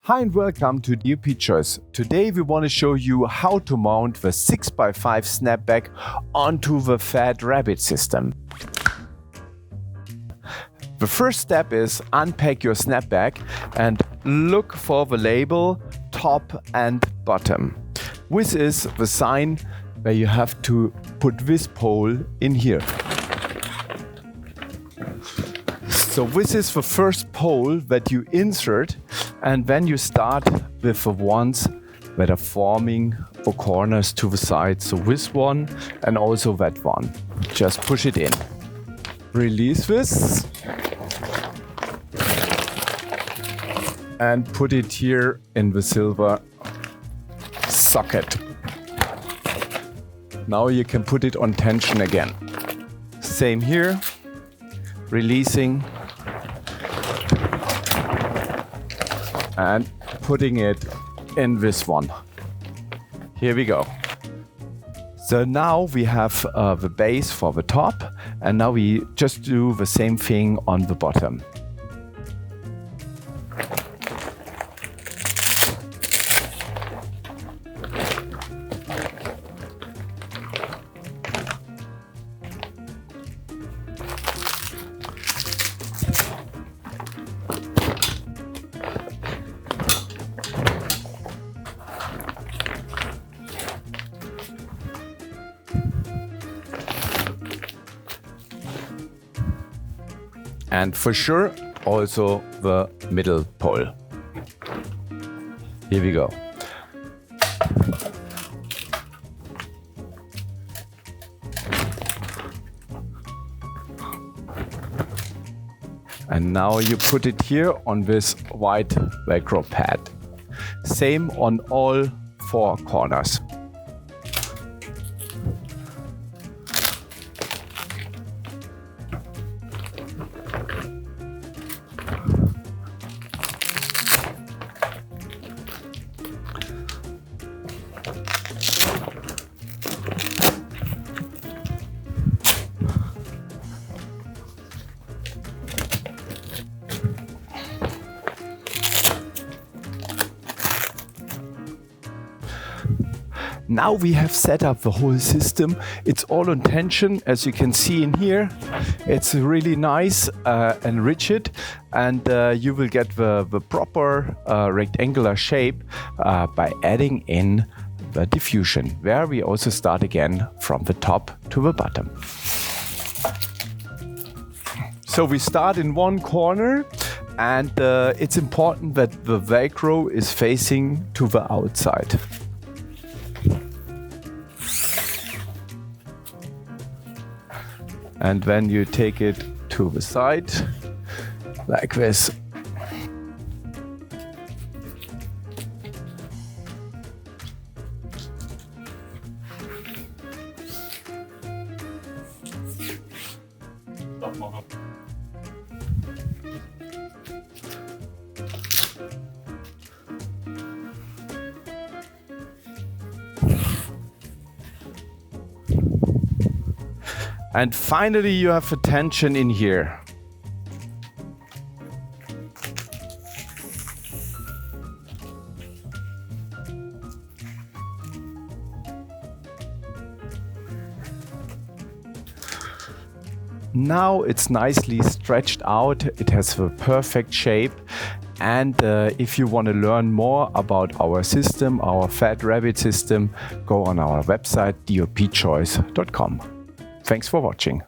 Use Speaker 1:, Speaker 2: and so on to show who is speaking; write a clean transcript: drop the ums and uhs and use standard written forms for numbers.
Speaker 1: Hi and welcome to DoPchoice. Today we want to show you how to mount the 6x5 SNAPBAG onto the FAT-RABBIT system. The first step is unpack your SNAPBAG and look for the label top and bottom. This is the sign where you have to put this pole in here. So this is the first pole that you insert, and then you start with the ones that are forming the corners to the side. So this one and also that one. Just push it in. Release this. And put it here in the silver socket. Now you can put it on tension again. Same here. Releasing. And putting it in this one. Here we go. So now we have the base for the top, and now we just do the same thing on the bottom. And for sure, also the middle pole. Here we go. And now you put it here on this white Velcro pad. Same on all four corners. Now we have set up the whole system. It's all on tension, as you can see in here. It's really nice and rigid, and you will get the proper rectangular shape by adding in the diffusion, where we also start again from the top to the bottom. So we start in one corner, and it's important that the Velcro is facing to the outside. And then you take it to the side, like this. And finally you have a tension in here. Now it's nicely stretched out, it has the perfect shape, and if you want to learn more about our system, our FAT-RABBIT system, go on our website DoPchoice.com. Thanks for watching.